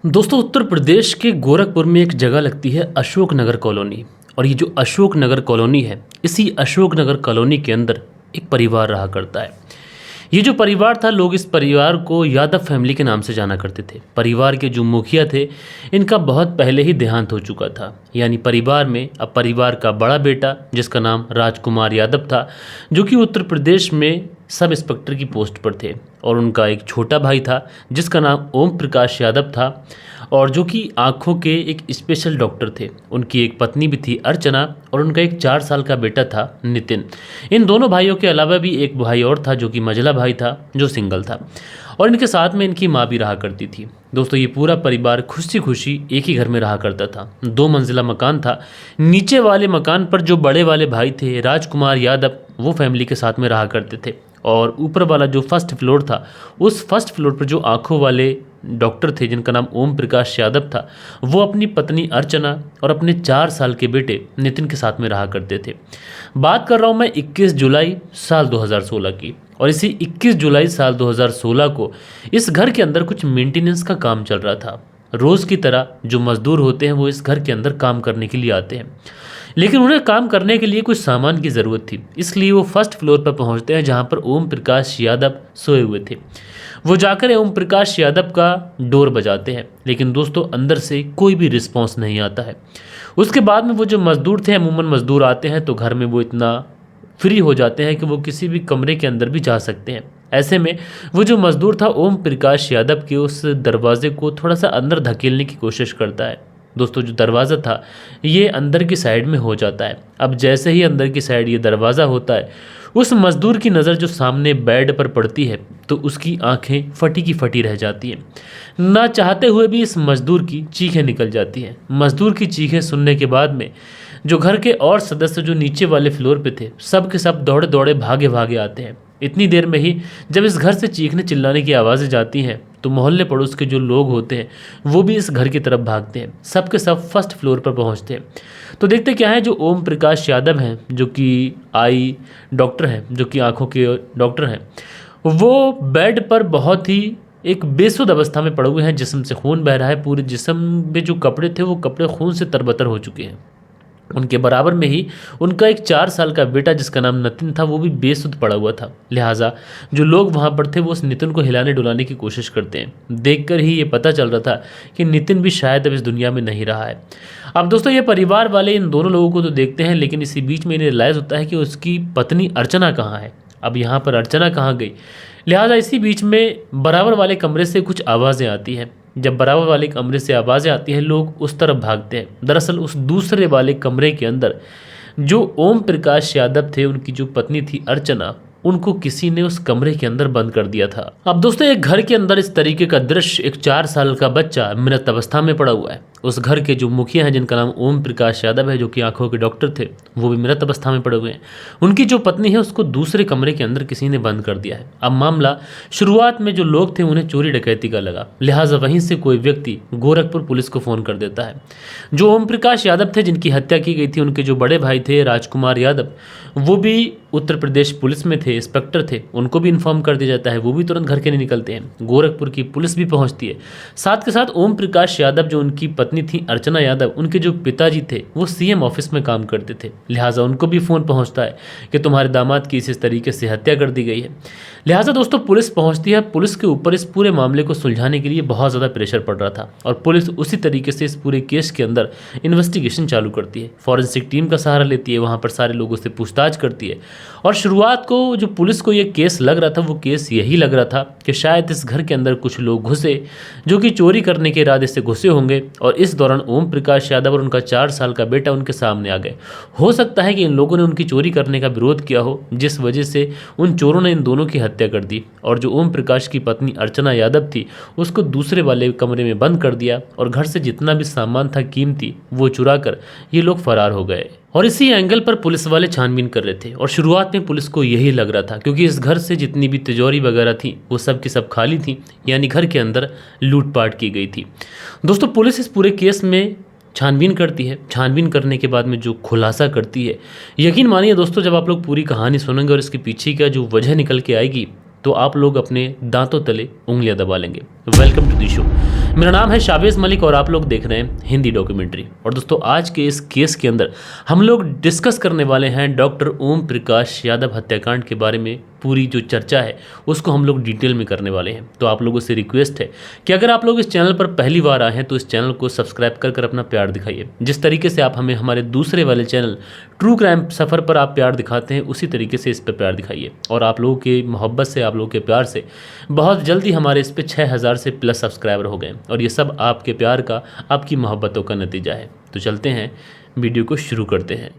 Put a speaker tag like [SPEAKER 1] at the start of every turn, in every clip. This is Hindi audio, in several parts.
[SPEAKER 1] दोस्तों उत्तर प्रदेश के गोरखपुर में एक जगह लगती है अशोक नगर कॉलोनी। और ये जो अशोक नगर कॉलोनी है, इसी अशोक नगर कॉलोनी के अंदर एक परिवार रहा करता है। ये जो परिवार था, लोग इस परिवार को यादव फैमिली के नाम से जाना करते थे। परिवार के जो मुखिया थे, इनका बहुत पहले ही देहांत हो चुका था। यानी परिवार में अब परिवार का बड़ा बेटा, जिसका नाम राजकुमार यादव था, जो कि उत्तर प्रदेश में सब इंस्पेक्टर की पोस्ट पर थे, और उनका एक छोटा भाई था जिसका नाम ओम प्रकाश यादव था, और जो कि आँखों के एक स्पेशल डॉक्टर थे। उनकी एक पत्नी भी थी अर्चना, और उनका एक 4 साल का बेटा था नितिन। इन दोनों भाइयों के अलावा भी एक भाई और था जो कि मझला भाई था, जो सिंगल था, और इनके साथ में इनकी माँ भी रहा करती थी। दोस्तों ये पूरा परिवार खुशी खुशी एक ही घर में रहा करता था। 2 मंजिला मकान था। नीचे वाले मकान पर जो बड़े वाले भाई थे राजकुमार यादव, वो फैमिली के साथ में रहा करते थे, और ऊपर वाला जो फर्स्ट फ्लोर था, उस फर्स्ट फ्लोर पर जो आँखों वाले डॉक्टर थे जिनका नाम ओम प्रकाश यादव था, वो अपनी पत्नी अर्चना और अपने 4 साल के बेटे नितिन के साथ में रहा करते थे। बात कर रहा हूँ मैं 21 जुलाई साल 2016 की, और इसी 21 जुलाई साल 2016 को इस घर के अंदर कुछ मेंटेनेंस का काम चल रहा था। रोज़ की तरह जो मज़दूर होते हैं वो इस घर के अंदर काम करने के लिए आते हैं, लेकिन उन्हें काम करने के लिए कुछ सामान की ज़रूरत थी। इसलिए वो फर्स्ट फ्लोर पर पहुंचते हैं जहां पर ओम प्रकाश यादव सोए हुए थे। वो जाकर ओम प्रकाश यादव का डोर बजाते हैं, लेकिन दोस्तों अंदर से कोई भी रिस्पॉन्स नहीं आता है। उसके बाद में वो जो मज़दूर थे, अमूमन मज़दूर आते हैं तो घर में वो इतना फ्री हो जाते हैं कि वो किसी भी कमरे के अंदर भी जा सकते हैं। ऐसे में वो जो मज़दूर था ओम प्रकाश यादव के उस दरवाजे को थोड़ा सा अंदर धकेलने की कोशिश करता है। दोस्तों जो दरवाज़ा था ये अंदर की साइड में हो जाता है। अब जैसे ही अंदर की साइड ये दरवाज़ा होता है, उस मज़दूर की नज़र जो सामने बेड पर पड़ती है तो उसकी आंखें फटी की फटी रह जाती हैं। ना चाहते हुए भी इस मज़दूर की चीखें निकल जाती हैं। मज़दूर की चीखें सुनने के बाद में जो घर के और सदस्य जो नीचे वाले फ्लोर पे थे, सब के सब दौड़े दौड़े भागे भागे आते हैं। इतनी देर में ही जब इस घर से चीखने चिल्लाने की आवाज़ें जाती हैं तो मोहल्ले पड़ोस के जो लोग होते हैं वो भी इस घर की तरफ भागते हैं। सब के सब फर्स्ट फ्लोर पर पहुंचते हैं तो देखते क्या है, जो ओम प्रकाश यादव हैं, जो कि आई डॉक्टर हैं, जो कि आंखों के डॉक्टर हैं, वो बेड पर बहुत ही एक बेसुध अवस्था में पड़े हुए हैं। जिस्म से खून बह रहा है। पूरे जिस्म में जो कपड़े थे वो कपड़े खून से तरबतर हो चुके हैं। उनके बराबर में ही उनका एक 4 साल का बेटा जिसका नाम नितिन था, वो भी बेसुध पड़ा हुआ था। लिहाजा जो लोग वहाँ पर थे वो उस नितिन को हिलाने डुलाने की कोशिश करते हैं। देखकर ही ये पता चल रहा था कि नितिन भी शायद अब इस दुनिया में नहीं रहा है। अब दोस्तों ये परिवार वाले इन दोनों लोगों को तो देखते हैं, लेकिन इसी बीच में इन्हें रियलाइज़ होता है कि उसकी पत्नी अर्चना कहाँ है। अब यहाँ पर अर्चना कहाँ गई। लिहाजा इसी बीच में बराबर वाले कमरे से कुछ आवाज़ें आती हैं। जब बराबर वाले कमरे से आवाज़ें आती हैं, लोग उस तरफ भागते हैं। दरअसल उस दूसरे वाले कमरे के अंदर जो ओम प्रकाश यादव थे, उनकी जो पत्नी थी अर्चना, उनको किसी ने उस कमरे के अंदर बंद कर दिया था। अब दोस्तों एक घर के अंदर इस तरीके का दृश्य, एक 4 साल का बच्चा मृत अवस्था में पड़ा हुआ है। उस घर के जो मुखिया हैं जिनका नाम ओम प्रकाश यादव है, जो कि आंखों के डॉक्टर थे, वो भी मृत अवस्था में पड़े हुए हैं। उनकी जो पत्नी है उसको दूसरे कमरे के अंदर किसी ने बंद कर दिया है। अब मामला शुरुआत में जो लोग थे उन्हें चोरी डकैती का लगा, लिहाजा वहीं से कोई व्यक्ति गोरखपुर पुलिस को फ़ोन कर देता है। जो ओम प्रकाश यादव थे जिनकी हत्या की गई थी, उनके जो बड़े भाई थे राजकुमार यादव, वो भी उत्तर प्रदेश पुलिस में थे, इंस्पेक्टर थे। उनको भी इन्फॉर्म कर दिया जाता है। वो भी तुरंत घर के नहीं निकलते हैं। गोरखपुर की पुलिस भी पहुंचती है। साथ के साथ ओम प्रकाश यादव, जो उनकी पत्नी थी अर्चना यादव, उनके जो पिताजी थे वो सीएम ऑफिस में काम करते थे। लिहाजा उनको भी फ़ोन पहुंचता है कि तुम्हारे दामाद की इस तरीके से हत्या कर दी गई है। लिहाजा दोस्तों पुलिस पहुंचती है। पुलिस के ऊपर इस पूरे मामले को सुलझाने के लिए बहुत ज़्यादा प्रेशर पड़ रहा था, और पुलिस उसी तरीके से इस पूरे केस के अंदर इन्वेस्टिगेशन चालू करती है। फॉरेंसिक टीम का सहारा लेती है, वहाँ पर सारे लोगों से पूछताछ करती है। और शुरुआत को जो पुलिस को ये केस लग रहा था, वो केस यही लग रहा था कि शायद इस घर के अंदर कुछ लोग घुसे जो कि चोरी करने के इरादे से घुसे होंगे, और इस दौरान ओम प्रकाश यादव और उनका 4 साल का बेटा उनके सामने आ गए। हो सकता है कि इन लोगों ने उनकी चोरी करने का विरोध किया हो, जिस वजह से उन चोरों ने इन दोनों की हत्या कर दी, और जो ओम प्रकाश की पत्नी अर्चना यादव थी उसको दूसरे वाले कमरे में बंद कर दिया, और घर से जितना भी सामान था कीमती वो चुरा कर ये लोग फरार हो गए। और इसी एंगल पर पुलिस वाले छानबीन कर रहे थे, और शुरुआत में पुलिस को यही लग रहा था क्योंकि इस घर से जितनी भी तिजोरी वगैरह थी वो सब की सब खाली थी, यानी घर के अंदर लूटपाट की गई थी। दोस्तों पुलिस इस पूरे केस में छानबीन करती है। छानबीन करने के बाद में जो खुलासा करती है, यकीन मानिए दोस्तों जब आप लोग पूरी कहानी सुनेंगे और इसके पीछे का जो वजह निकल के आएगी तो आप लोग अपने दांतों तले उंगलियां दबा लेंगे। Welcome to the show. मेरा नाम है शाबेज मलिक और आप लोग देख रहे हैं हिंदी डॉक्यूमेंट्री। और दोस्तों आज के इस केस के अंदर हम लोग डिस्कस करने वाले हैं डॉक्टर ओम प्रकाश यादव हत्याकांड के बारे में। पूरी जो चर्चा है उसको हम लोग डिटेल में करने वाले हैं। तो आप लोगों से रिक्वेस्ट है कि अगर आप लोग इस चैनल पर पहली बार आए हैं तो इस चैनल को सब्सक्राइब कर अपना प्यार दिखाइए। जिस तरीके से आप हमें हमारे दूसरे वाले चैनल ट्रू क्राइम सफ़र पर आप प्यार दिखाते हैं उसी तरीके से इस पर प्यार दिखाइए। और आप लोगों की मोहब्बत से, आप लोगों के प्यार से बहुत जल्दी हमारे इस पर 6000 से प्लस सब्सक्राइबर हो गए और ये सब आपके प्यार का, आपकी मोहब्बतों का नतीजा है। तो चलते हैं, वीडियो को शुरू करते हैं।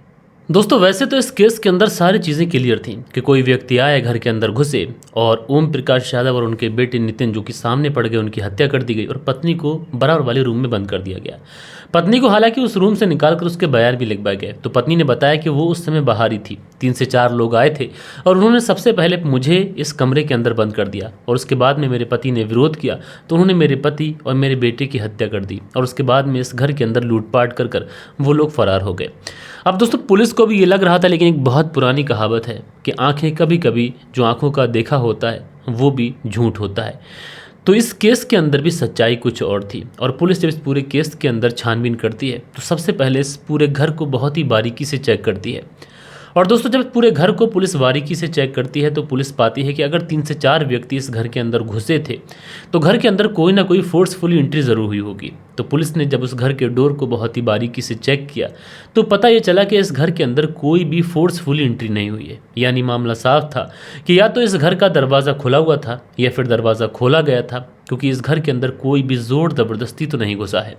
[SPEAKER 1] दोस्तों वैसे तो इस केस के अंदर सारी चीज़ें क्लियर थी कि कोई व्यक्ति आए, घर के अंदर घुसे और ओम प्रकाश यादव और उनके बेटे नितिन जो कि सामने पड़ गए, उनकी हत्या कर दी गई और पत्नी को बराबर वाले रूम में बंद कर दिया गया। पत्नी को हालांकि उस रूम से निकालकर उसके बयान भी लिखवाए गए। तो पत्नी ने बताया कि वो उस समय बाहर ही थी, 3 से 4 लोग आए थे और उन्होंने सबसे पहले मुझे इस कमरे के अंदर बंद कर दिया और उसके बाद में मेरे पति ने विरोध किया तो उन्होंने मेरे पति और मेरे बेटे की हत्या कर दी और उसके बाद में इस घर के अंदर लूटपाट कर वो लोग फरार हो गए। अब दोस्तों पुलिस को भी ये लग रहा था, लेकिन एक बहुत पुरानी कहावत है कि आंखें कभी कभी जो आंखों का देखा होता है वो भी झूठ होता है। तो इस केस के अंदर भी सच्चाई कुछ और थी और पुलिस जब इस पूरे केस के अंदर छानबीन करती है तो सबसे पहले इस पूरे घर को बहुत ही बारीकी से चेक करती है। और दोस्तों जब पूरे घर को पुलिस बारीकी से चेक करती है तो पुलिस पाती है कि अगर 3 से 4 व्यक्ति इस घर के अंदर घुसे थे तो घर के अंदर कोई ना कोई फोर्सफुली एंट्री ज़रूर हुई होगी। तो पुलिस ने जब उस घर के डोर को बहुत ही बारीकी से चेक किया तो पता ये चला कि इस घर के अंदर कोई भी फोर्सफुली एंट्री नहीं हुई है। यानी मामला साफ था कि या तो इस घर का दरवाज़ा खुला हुआ था या फिर दरवाज़ा खोला गया था, क्योंकि इस घर के अंदर कोई भी ज़ोर ज़बरदस्ती तो नहीं घुसा है।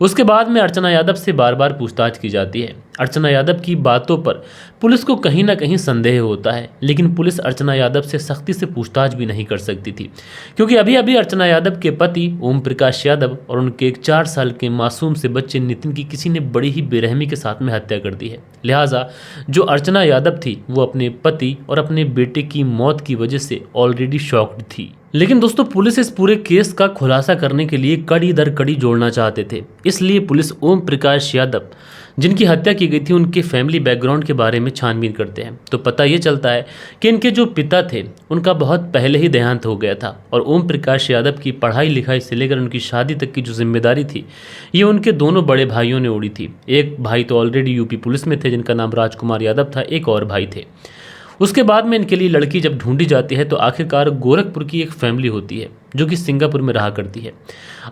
[SPEAKER 1] उसके बाद में अर्चना यादव से बार बार पूछताछ की जाती है। अर्चना यादव की बातों पर पुलिस को कहीं ना कहीं संदेह होता है, लेकिन पुलिस अर्चना यादव से सख्ती से पूछताछ भी नहीं कर सकती थी, क्योंकि अभी अभी अर्चना यादव के पति ओम प्रकाश यादव और उनके एक 4 साल के मासूम से बच्चे नितिन की किसी ने बड़ी ही बेरहमी के साथ में हत्या कर दी है। लिहाजा जो अर्चना यादव थी वो अपने पति और अपने बेटे की मौत की वजह से ऑलरेडी शॉक्ड थी। लेकिन दोस्तों पुलिस इस पूरे केस का खुलासा करने के लिए कड़ी दर कड़ी जोड़ना चाहते थे, इसलिए पुलिस ओम प्रकाश यादव जिनकी हत्या की गई थी उनके फैमिली बैकग्राउंड के बारे में छानबीन करते हैं। तो पता ये चलता है कि इनके जो पिता थे उनका बहुत पहले ही देहांत हो गया था और ओम प्रकाश यादव की पढ़ाई लिखाई से लेकर उनकी शादी तक की जो जिम्मेदारी थी ये उनके दोनों बड़े भाइयों ने ओढ़ी थी। एक भाई तो ऑलरेडी यूपी पुलिस में थे जिनका नाम राजकुमार यादव था, एक और भाई थे। उसके बाद में इनके लिए लड़की जब ढूंढी जाती है तो आखिरकार गोरखपुर की एक फैमिली होती है जो कि सिंगापुर में रहा करती है।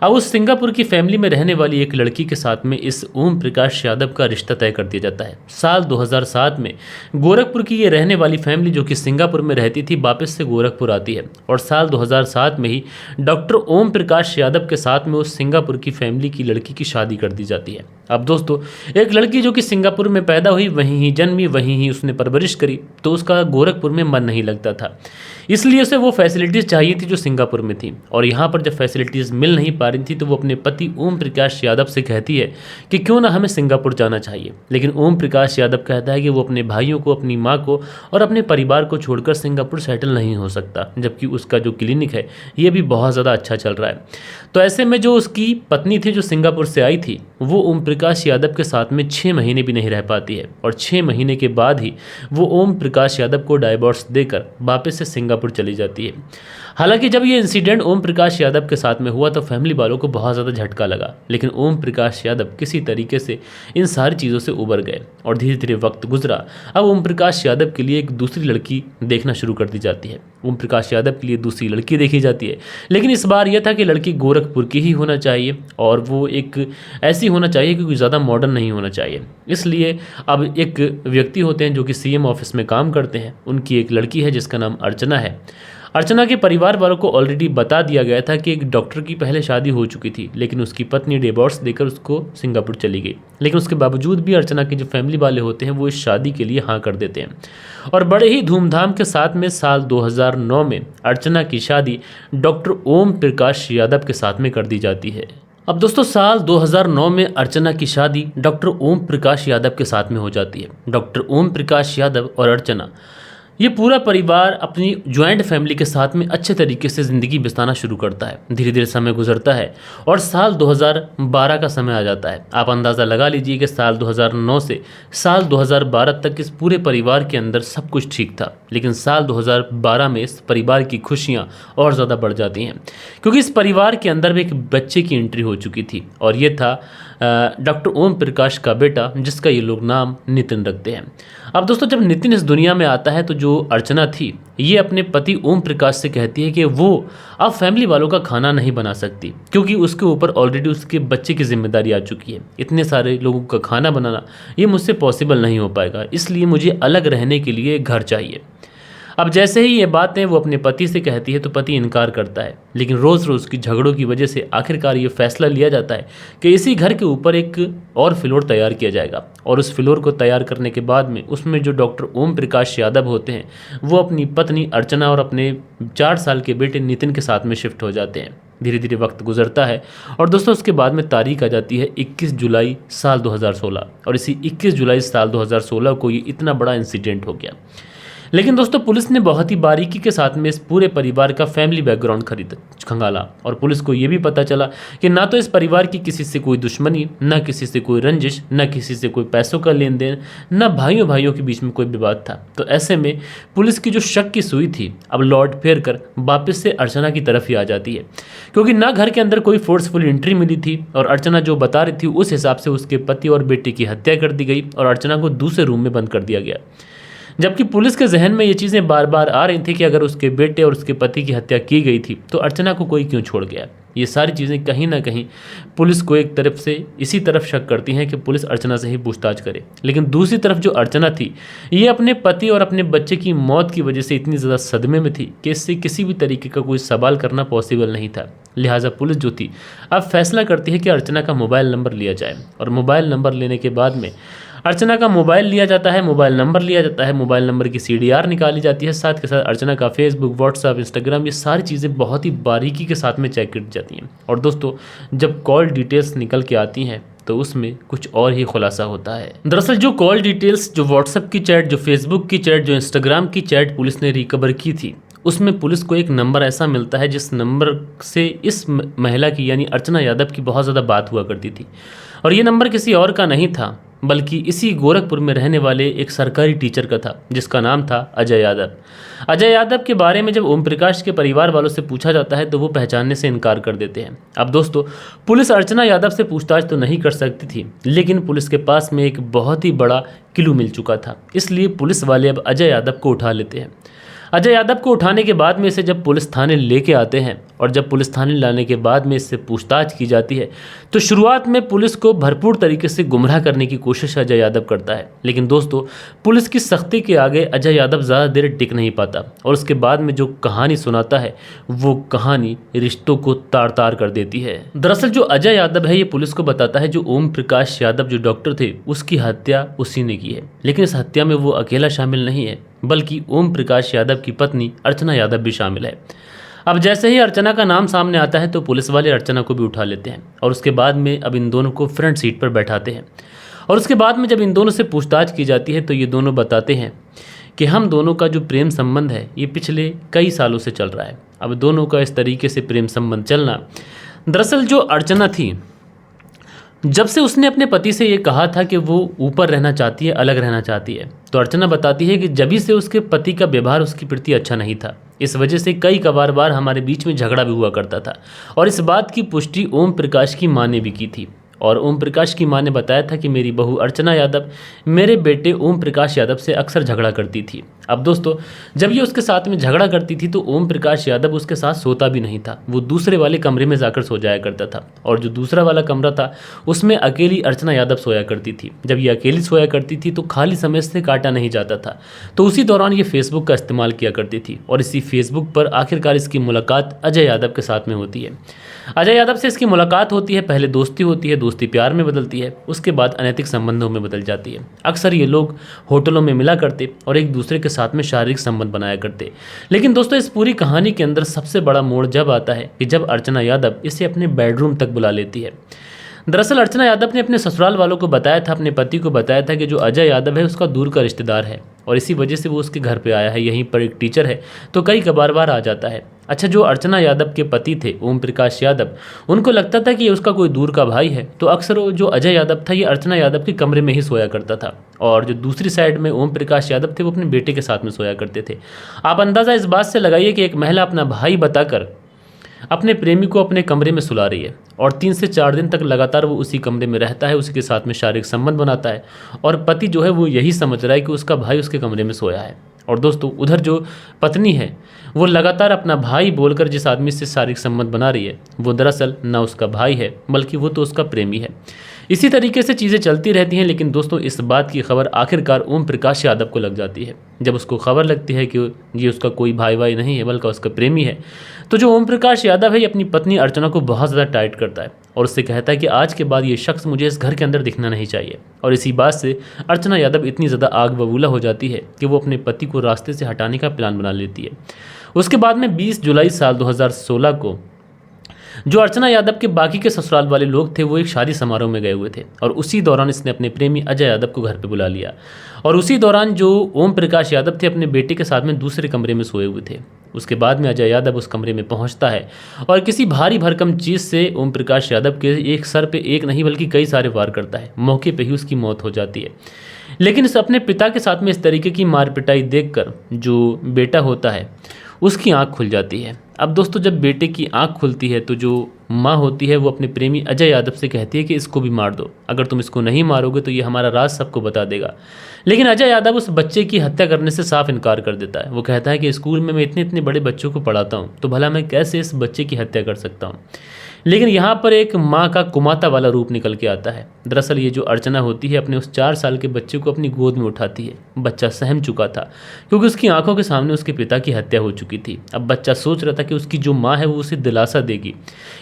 [SPEAKER 1] अब उस सिंगापुर की फैमिली में रहने वाली एक लड़की के साथ में इस ओम प्रकाश यादव का रिश्ता तय कर दिया जाता है। साल 2007 में गोरखपुर की ये रहने वाली फैमिली जो कि सिंगापुर में रहती थी वापस से गोरखपुर आती है और साल 2007 में ही डॉक्टर ओम प्रकाश यादव के साथ में उस सिंगापुर की फैमिली की लड़की की शादी कर दी जाती है। अब दोस्तों एक लड़की जो कि सिंगापुर में पैदा हुई, वहीं ही जन्मी, वहीं ही उसने परवरिश करी, तो उसका गोरखपुर में मन नहीं लगता था, इसलिए उसे वो फैसिलिटीज़ चाहिए थी जो सिंगापुर में थी। और यहाँ पर जब फैसिलिटीज़ मिल नहीं पा रही थी तो वो अपने पति ओम प्रकाश यादव से कहती है कि क्यों ना हमें सिंगापुर जाना चाहिए। लेकिन ओम प्रकाश यादव कहता है कि वो अपने भाइयों को, अपनी माँ को और अपने परिवार को छोड़कर सिंगापुर सेटल नहीं हो सकता, जबकि उसका जो क्लिनिक है ये भी बहुत ज़्यादा अच्छा चल रहा है। तो ऐसे में जो उसकी पत्नी थी जो सिंगापुर से आई थी वो ओम प्रकाश यादव के साथ में 6 महीने भी नहीं रह पाती है और 6 महीने के बाद ही वो ओम प्रकाश यादव को डाइवोर्स देकर वापस से सिंगापुर चली जाती है। हालांकि जब ये इंसिडेंट ओम प्रकाश यादव के साथ में हुआ तो फैमिली वालों को बहुत ज़्यादा झटका लगा, लेकिन ओम प्रकाश यादव किसी तरीके से इन सारी चीज़ों से उबर गए और धीरे धीरे वक्त गुजरा। अब ओम प्रकाश यादव के लिए एक दूसरी लड़की देखना शुरू कर दी जाती है। ओम प्रकाश यादव के लिए दूसरी लड़की देखी जाती है, लेकिन इस बार यह था कि लड़की गोरखपुर की ही होना चाहिए और वो एक ऐसी होना चाहिए कि कोई ज़्यादा मॉडर्न नहीं होना चाहिए। इसलिए अब एक व्यक्ति होते हैं जो कि सीएम ऑफिस में काम करते हैं, उनकी एक लड़की है जिसका नाम अर्चना है। अर्चना के परिवार वालों को ऑलरेडी बता दिया गया था कि एक डॉक्टर की पहले शादी हो चुकी थी, लेकिन उसकी पत्नी डिवोर्स देकर उसको सिंगापुर चली गई। लेकिन उसके बावजूद भी अर्चना के जो फैमिली वाले होते हैं वो इस शादी के लिए हाँ कर देते हैं और बड़े ही धूमधाम के साथ में साल 2009 में अर्चना की शादी डॉक्टर ओम प्रकाश यादव के साथ में कर दी जाती है। अब दोस्तों साल 2009 में अर्चना की शादी डॉक्टर ओम प्रकाश यादव के साथ में हो जाती है। डॉक्टर ओम प्रकाश यादव और अर्चना ये पूरा परिवार अपनी ज्वाइंट फैमिली के साथ में अच्छे तरीके से ज़िंदगी बिताना शुरू करता है। धीरे धीरे समय गुजरता है और साल 2012 का समय आ जाता है। आप अंदाज़ा लगा लीजिए कि साल 2009 से साल 2012 तक इस पूरे परिवार के अंदर सब कुछ ठीक था, लेकिन साल 2012 में इस परिवार की खुशियाँ और ज़्यादा बढ़ जाती हैं, क्योंकि इस परिवार के अंदर भी एक बच्चे की एंट्री हो चुकी थी और ये था डॉक्टर ओम प्रकाश का बेटा, जिसका ये लोग नाम नितिन रखते हैं। अब दोस्तों, जब नितिन इस दुनिया में आता है तो जो अर्चना थी ये अपने पति ओम प्रकाश से कहती है कि वो अब फैमिली वालों का खाना नहीं बना सकती, क्योंकि उसके ऊपर ऑलरेडी उसके बच्चे की जिम्मेदारी आ चुकी है। इतने सारे लोगों का खाना बनाना ये मुझसे पॉसिबल नहीं हो पाएगा, इसलिए मुझे अलग रहने के लिए घर चाहिए। अब जैसे ही ये बातें वो अपने पति से कहती है तो पति इनकार करता है, लेकिन रोज़ रोज़ की झगड़ों की वजह से आखिरकार ये फैसला लिया जाता है कि इसी घर के ऊपर एक और फ्लोर तैयार किया जाएगा और उस फ्लोर को तैयार करने के बाद में उसमें जो डॉक्टर ओम प्रकाश यादव होते हैं वो अपनी पत्नी अर्चना और अपने 4 साल के बेटे नितिन के साथ में शिफ्ट हो जाते हैं। धीरे धीरे वक्त गुजरता है और दोस्तों उसके बाद में तारीख आ जाती है 21 जुलाई साल 2016 और इसी 21 जुलाई साल 2016 को ये इतना बड़ा इंसिडेंट हो गया। लेकिन दोस्तों, पुलिस ने बहुत ही बारीकी के साथ में इस पूरे परिवार का फैमिली बैकग्राउंड खंगाला और पुलिस को ये भी पता चला कि ना तो इस परिवार की किसी से कोई दुश्मनी, ना किसी से कोई रंजिश, ना किसी से कोई पैसों का लेन देन, ना भाइयों भाइयों के बीच में कोई विवाद था। तो ऐसे में पुलिस की जो शक की सुई थी अब लौट फेर कर वापस से अर्चना की तरफ ही आ जाती है, क्योंकि ना घर के अंदर कोई फोर्सफुल एंट्री मिली थी और अर्चना जो बता रही थी उस हिसाब से उसके पति और बेटे की हत्या कर दी गई और अर्चना को दूसरे रूम में बंद कर दिया गया। जबकि पुलिस के जहन में ये चीज़ें बार बार आ रही थी कि अगर उसके बेटे और उसके पति की हत्या की गई थी तो अर्चना को कोई क्यों छोड़ गया। ये सारी चीज़ें कहीं ना कहीं पुलिस को एक तरफ से इसी तरफ शक करती हैं कि पुलिस अर्चना से ही पूछताछ करे, लेकिन दूसरी तरफ जो अर्चना थी ये अपने पति और अपने बच्चे की मौत की वजह से इतनी ज़्यादा सदमे में थी कि इससे किसी भी तरीके का कोई सवाल करना पॉसिबल नहीं था। लिहाजा पुलिस जो थी अब फैसला करती है कि अर्चना का मोबाइल नंबर लिया जाए और मोबाइल नंबर लेने के बाद में अर्चना का मोबाइल लिया जाता है, मोबाइल नंबर लिया जाता है, मोबाइल नंबर की CDR निकाली जाती है, साथ के साथ अर्चना का फेसबुक, व्हाट्सएप, इंस्टाग्राम, ये सारी चीज़ें बहुत ही बारीकी के साथ में चेक की जाती हैं। और दोस्तों, जब कॉल डिटेल्स निकल के आती हैं तो उसमें कुछ और ही खुलासा होता है। दरअसल जो कॉल डिटेल्स, जो व्हाट्सएप की चैट, जो फेसबुक की चैट, जो इंस्टाग्राम की चैट पुलिस ने रिकवर की थी, उसमें पुलिस को एक नंबर ऐसा मिलता है जिस नंबर से इस महिला की यानी अर्चना यादव की बहुत ज़्यादा बात हुआ करती थी और ये नंबर किसी और का नहीं था बल्कि इसी गोरखपुर में रहने वाले एक सरकारी टीचर का था जिसका नाम था अजय यादव। अजय यादव के बारे में जब ओम प्रकाश के परिवार वालों से पूछा जाता है तो वो पहचानने से इनकार कर देते हैं। अब दोस्तों, पुलिस अर्चना यादव से पूछताछ तो नहीं कर सकती थी, लेकिन पुलिस के पास में एक बहुत ही बड़ा क्लू मिल चुका था, इसलिए पुलिस वाले अब अजय यादव को उठा लेते हैं। अजय यादव को उठाने के बाद में इसे जब पुलिस थाने लेके आते हैं और जब पुलिस थाने लाने के बाद में इससे पूछताछ की जाती है तो शुरुआत में पुलिस को भरपूर तरीके से गुमराह करने की कोशिश अजय यादव करता है, लेकिन दोस्तों पुलिस की सख्ती के आगे अजय यादव ज़्यादा देर टिक नहीं पाता और उसके बाद में जो कहानी सुनाता है वो कहानी रिश्तों को तार तार कर देती है। दरअसल जो अजय यादव है ये पुलिस को बताता है जो ओम प्रकाश यादव जो डॉक्टर थे उसकी हत्या उसी ने की है, लेकिन इस हत्या में वो अकेला शामिल नहीं है बल्कि ओम प्रकाश यादव की पत्नी अर्चना यादव भी शामिल है। अब जैसे ही अर्चना का नाम सामने आता है तो पुलिस वाले अर्चना को भी उठा लेते हैं और उसके बाद में अब इन दोनों को फ्रंट सीट पर बैठाते हैं और उसके बाद में जब इन दोनों से पूछताछ की जाती है तो ये दोनों बताते हैं कि हम दोनों का जो प्रेम संबंध है ये पिछले कई सालों से चल रहा है। अब दोनों का इस तरीके से प्रेम संबंध चलना, दरअसल जो अर्चना थी जब से उसने अपने पति से ये कहा था कि वो ऊपर रहना चाहती है, अलग रहना चाहती है, तो अर्चना बताती है कि जभी से उसके पति का व्यवहार उसके प्रति अच्छा नहीं था, इस वजह से कई बार हमारे बीच में झगड़ा भी हुआ करता था और इस बात की पुष्टि ओम प्रकाश की माँ ने भी की थी और ओम प्रकाश की माँ ने बताया था कि मेरी बहू अर्चना यादव मेरे बेटे ओम प्रकाश यादव से अक्सर झगड़ा करती थी। अब दोस्तों, जब ये उसके साथ में झगड़ा करती थी तो ओम प्रकाश यादव उसके साथ सोता भी नहीं था, वो दूसरे वाले कमरे में जाकर सो जाया करता था और जो दूसरा वाला कमरा था उसमें अकेली अर्चना यादव सोया करती थी। जब ये अकेली सोया करती थी तो खाली समय से काटा नहीं जाता था, तो उसी दौरान ये फेसबुक का इस्तेमाल किया करती थी और इसी फेसबुक पर आखिरकार इसकी मुलाकात अजय यादव के साथ में होती है। अजय यादव से इसकी मुलाकात होती है, पहले दोस्ती होती है, दोस्ती प्यार में बदलती है, उसके बाद अनैतिक संबंधों में बदल जाती है। अक्सर ये लोग होटलों में मिला करते और एक दूसरे के साथ में शारीरिक संबंध बनाया करते। लेकिन दोस्तों, इस पूरी कहानी के अंदर सबसे बड़ा मोड़ जब आता है कि जब अर्चना यादव इसे अपने बेडरूम तक बुला लेती है। दरअसल अर्चना यादव ने अपने ससुराल वालों को बताया था, अपने पति को बताया था कि जो अजय यादव है उसका दूर का रिश्तेदार है और इसी वजह से वो उसके घर पे आया है। यहीं पर एक टीचर है तो कई बार आ जाता है। अच्छा, जो अर्चना यादव के पति थे ओम प्रकाश यादव, उनको लगता था कि ये उसका कोई दूर का भाई है, तो अक्सर जो अजय यादव था ये अर्चना यादव के कमरे में ही सोया करता था, और जो दूसरी साइड में ओम प्रकाश यादव थे वो अपने बेटे के साथ में सोया करते थे। आप अंदाज़ा इस बात से लगाइए कि एक महिला अपना भाई बताकर अपने प्रेमी को अपने कमरे में सुला रही है, और 3 से 4 दिन तक लगातार वो उसी कमरे में रहता है, उसी के साथ में शारीरिक संबंध बनाता है, और पति जो है वो यही समझ रहा है कि उसका भाई उसके कमरे में सोया है। और दोस्तों, उधर जो पत्नी है वो लगातार अपना भाई बोलकर जिस आदमी से शारीरिक संबंध बना रही है वो दरअसल ना उसका भाई है, बल्कि वो तो उसका प्रेमी है। इसी तरीके से चीज़ें चलती रहती हैं, लेकिन दोस्तों इस बात की खबर आखिरकार ओम प्रकाश यादव को लग जाती है। जब उसको खबर लगती है कि ये उसका कोई भाई नहीं है बल्कि उसका प्रेमी है, तो जो ओम प्रकाश यादव है ये अपनी पत्नी अर्चना को बहुत ज़्यादा टाइट करता है और उससे कहता है कि आज के बाद ये शख्स मुझे इस घर के अंदर दिखना नहीं चाहिए। और इसी बात से अर्चना यादव इतनी ज़्यादा आग बबूला हो जाती है कि वो अपने पति को रास्ते से हटाने का प्लान बना लेती है। उसके बाद में 20 जुलाई साल 2016 को जो अर्चना यादव के बाकी के ससुराल वाले लोग थे वो एक शादी समारोह में गए हुए थे, और उसी दौरान इसने अपने प्रेमी अजय यादव को घर पे बुला लिया। और उसी दौरान जो ओम प्रकाश यादव थे अपने बेटे के साथ में दूसरे कमरे में सोए हुए थे। उसके बाद में अजय यादव उस कमरे में पहुंचता है और किसी भारी भरकम चीज़ से ओम प्रकाश यादव के एक सर पे एक नहीं बल्कि कई सारे वार करता है। मौके पर ही उसकी मौत हो जाती है। लेकिन इस अपने पिता के साथ में इस तरीके की मार पिटाई देखकर जो बेटा होता है उसकी आंख खुल जाती है। अब दोस्तों, जब बेटे की आंख खुलती है तो जो माँ होती है वो अपने प्रेमी अजय यादव से कहती है कि इसको भी मार दो, अगर तुम इसको नहीं मारोगे तो ये हमारा राज सबको बता देगा। लेकिन अजय यादव उस बच्चे की हत्या करने से साफ इनकार कर देता है। वो कहता है कि स्कूल में मैं इतने इतने बड़े बच्चों को पढ़ाता हूँ, तो भला मैं कैसे इस बच्चे की हत्या कर सकता हूँ। लेकिन यहाँ पर एक माँ का कुमाता वाला रूप निकल के आता है। दरअसल ये जो अर्चना होती है अपने उस 4 साल के बच्चे को अपनी गोद में उठाती है। बच्चा सहम चुका था क्योंकि उसकी आंखों के सामने उसके पिता की हत्या हो चुकी थी। अब बच्चा सोच रहा था कि उसकी जो माँ है वो उसे दिलासा देगी,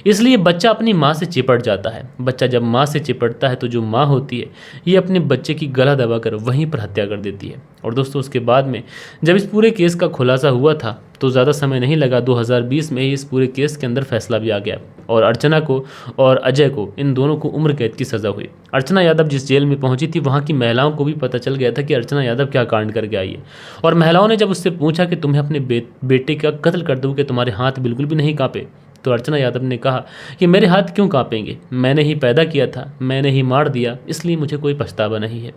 [SPEAKER 1] इसलिए बच्चा अपनी माँ से चिपट जाता है। बच्चा जब माँ से चिपटता है तो जो माँ होती है ये अपने बच्चे की गला दबाकर वहीं पर हत्या कर देती है। और दोस्तों, उसके बाद में जब इस पूरे केस का खुलासा हुआ था तो ज़्यादा समय नहीं लगा, 2020 में ही इस पूरे केस के अंदर फैसला भी आ गया और अर्चना को और अजय को, इन दोनों को उम्र कैद की सज़ा हुई। अर्चना यादव जिस जेल में पहुंची थी वहां की महिलाओं को भी पता चल गया था कि अर्चना यादव क्या कांड करके आई है, और महिलाओं ने जब उससे पूछा कि तुम्हें अपने बेटे का कत्ल कर दूँ कि तुम्हारे हाथ बिल्कुल भी नहीं कांपे, तो अर्चना यादव ने कहा कि मेरे हाथ क्यों कांपेंगे, मैंने ही पैदा किया था, मैंने ही मार दिया, इसलिए मुझे कोई पछतावा नहीं है।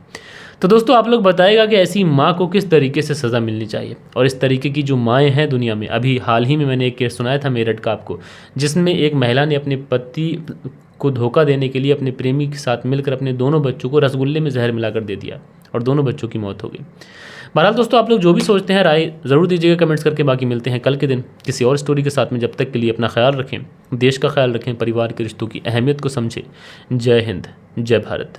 [SPEAKER 1] तो दोस्तों, आप लोग बताएगा कि ऐसी माँ को किस तरीके से सज़ा मिलनी चाहिए। और इस तरीके की जो माएँ हैं दुनिया में, अभी हाल ही में मैंने एक केस सुनाया था मेरठ का आपको, जिसमें एक महिला ने अपने पति को धोखा देने के लिए अपने प्रेमी के साथ मिलकर अपने दोनों बच्चों को रसगुल्ले में जहर मिलाकर दे दिया और दोनों बच्चों की मौत हो गई। बहरहाल दोस्तों, आप लोग जो भी सोचते हैं राय ज़रूर दीजिएगा कमेंट्स करके। बाकी मिलते हैं कल के दिन किसी और स्टोरी के साथ में। जब तक के लिए अपना ख्याल रखें, देश का ख्याल रखें, परिवार के रिश्तों की अहमियत को समझें। जय हिंद, जय भारत।